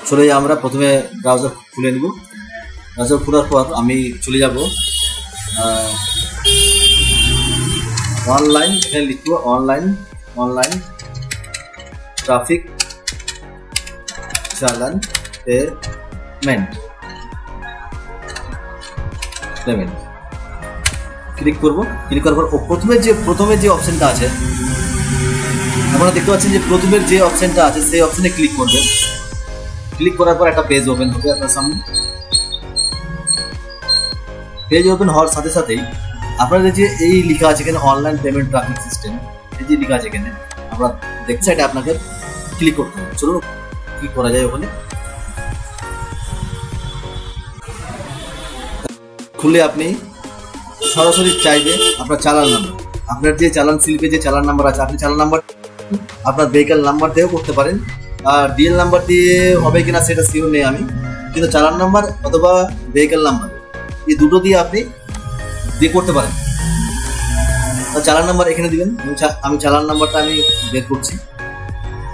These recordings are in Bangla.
চলে যাই আমরা প্রথমে ব্রাউজার খুলে নেব। ব্রাউজার খোলার পর আমি চলে যাব অনলাইন, এখানে লিখব অনলাইন ট্রাফিক চালান পেমেন্ট ক্লিক করব। ক্লিক করার পর প্রথমে যে অপশনটা আছে, আপনারা দেখতে পাচ্ছেন যে প্রথমের যে অপশনটা আছে সেই অপশনে ক্লিক করবেন। ক্লিক করার পর একটা পেজ ওপেন হবে আপনার সামনে। পেজ ওপেন হওয়ার সাথে সাথেই আপনাদের যে এই লেখা আছে এখানে অনলাইন পেমেন্ট ট্র্যাকিং সিস্টেম, এই যে লেখা আছে এখানে আমরা দেখছি, এটা আপনাকে ক্লিক করতে হবে। চলুন ক্লিক করা যায়। ওখানে খুলে আপনি সরাসরি চাইবে আপনার চালান নাম্বার, আপনার যে চালান স্লিপে যে চালান নাম্বার আছে, আপনি চালান নাম্বার আপনার ভেহিক্যাল নাম্বার দিয়েও করতে পারেন, আর ডিএল নাম্বার দিয়ে হবে কিনা সেটা শিওর নেই আমি, কিন্তু চালান নাম্বার অথবা ভেহিক্যাল নাম্বার এই দুটো দিয়ে আপনি করতে পারেন। চালান নাম্বার এখানে দিবেন। আমি চালান নাম্বারটা আমি বের করছি।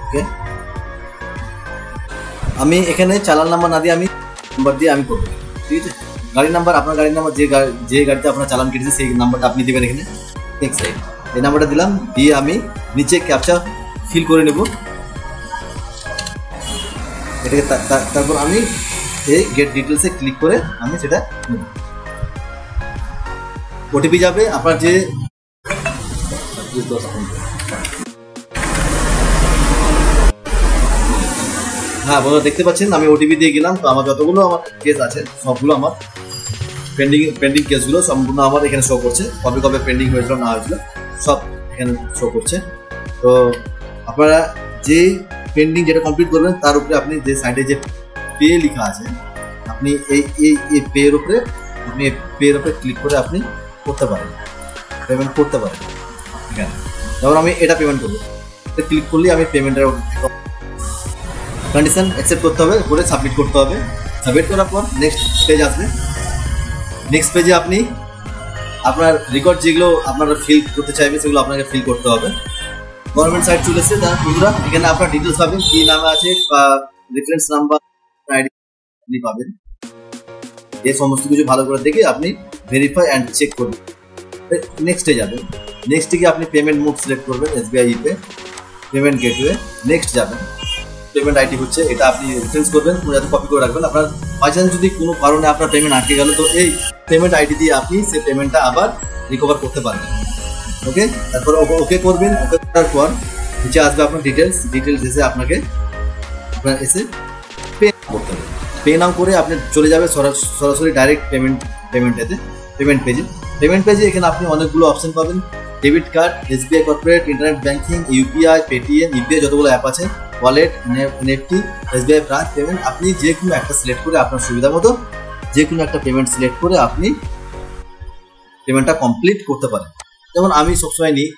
ওকে, আমি এখানে চালান নাম্বার না দিয়ে আমি নাম্বার দিয়ে আমি করবো। ঠিক আছে, গাড়ির নাম্বার, আপনার গাড়ির নাম্বার যে গাড়িতে আপনার চালান কেটেছে সেই নাম্বারটা আপনি দেবেন এখানে। ঠিক আছে, এই নাম্বারটা দিলাম, দিয়ে আমি নিচে ক্যাপচা ফিল করে নেব এটাকে। তারপর আমি এই গেট ডিটেলসে ক্লিক করে আমি সেটা নেব। ওটিপি যাবে আপনার যে বন্ধুরা দেখতে পাচ্ছেন আমি ওটিপি দিয়ে গেলাম। তো আমার যতগুলো আমার কেস আছে সবগুলো আমার পেন্ডিং কেসগুলো সম্পূর্ণ আমার এখানে শো করছে। কবে কবে পেন্ডিং হয়েছিল না হয়েছিল সব এখানে শো করছে। তো আপনারা যে পেন্ডিং যেটা কমপ্লিট করবেন তার উপরে আপনি যে সাইডে যে পে লেখা আছে, আপনি এই পের উপরে ক্লিক করে আপনি করতে পারেন, পেমেন্ট করতে পারেন। এখানে যেমন আমি এটা পেমেন্ট করবো, এটা ক্লিক করলে আমি পেমেন্টের কন্ডিশন অ্যাকসেপ্ট করতে হবে, করে সাবমিট করতে হবে। সাবমিট করার পর নেক্সট পেজ আসবে। নেক্সট পেজে আপনি আপনার রেকর্ড যেগুলো আপনারা ফিল করতে চাইবেন সেগুলো আপনাকে ফিল করতে হবে। গভর্নমেন্ট সাইট চলে এসেছে বন্ধুরা, এখানে আপনার ডিটেলস পাবেন, কি নামে আছে বা রেফারেন্স নাম্বার আইডি আপনি পাবেন। এই সমস্ত কিছু ভালো করে দেখে আপনি ভেরিফাই অ্যান্ড চেক করবেন। নেক্সটে যাবেন। নেক্সটে গিয়ে আপনি পেমেন্ট মোড সিলেক্ট করবেন, এসবিআই ইপে পেমেন্ট গেটওয়ে। নেক্সট যাবেন, পেমেন্ট আইডি হচ্ছে এটা আপনি রেফারেন্স করবেন, যাতে কপি করে রাখবেন। আপনার বাই চান্স যদি কোনো কারণে আপনার পেমেন্ট আটকে গেল তো এই পেমেন্ট আইডি দিয়ে আপনি সেই পেমেন্টটা আবার রিকভার করতে পারবেন। ওকে, তারপর ওকে করবেন। ওকে করার পর নিচে আসবে আপনার ডিটেলস এসে আপনাকে এসে পে করতে হবে। পে নাও করে আপনি চলে যাবে সরাসরি ডাইরেক্ট পেমেন্ট পেজে। এখানে আপনি অনেকগুলো অপশন পাবেন, debit card, SBI corporate, internet banking, UPI, Paytm, UPI যতগুলো অ্যাপ আছে, wallet, NFT, SBI branch payment. আপনি যে কোনো একটা সিলেক্ট করে আপনার সুবিধা মতো যে কোনো একটা পেমেন্ট সিলেক্ট করে আপনি পেমেন্টটা কমপ্লিট করতে পারেন। যেমন আমি সবসময় নিই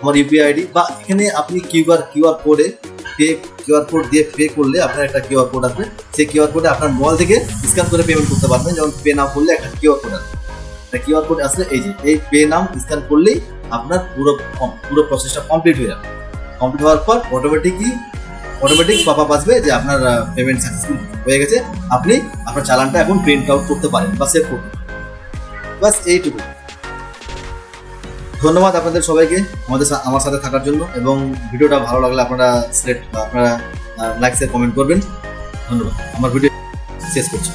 আমার ইউপিআই আইডি, বা এখানে আপনি কিউআর কোড দিয়ে পে করলে আপনার একটা কিউআর কোড আসবে, সেই কিউআর কোডে আপনার মোবাইল থেকে স্ক্যান করে পেমেন্ট করতে পারবেন। যেমন পে নাও করলে একটা কিউআর কোড আসবে, কিউআর কোড আসলে এই পে নাও স্ক্যান করলেই আপনার পুরো প্রসেসটা কমপ্লিট হয়ে যাবে। কমপ্লিট হওয়ার পর অটোমেটিক পপআপ আসবে যে আপনার পেমেন্ট সাকসেসফুল হয়ে গেছে। আপনি আপনার চালানটা এখন প্রিন্ট আউট করতে পারেন বা সেভ করতে পারেন। বাস এইটুকু। ধন্যবাদ আপনাদের সবাইকে আমার সাথে থাকার জন্য, এবং ভিডিওটা ভালো লাগলে আপনারা লাইক শেয়ার কমেন্ট করবেন। ধন্যবাদ। আমার ভিডিও শেষ করছি।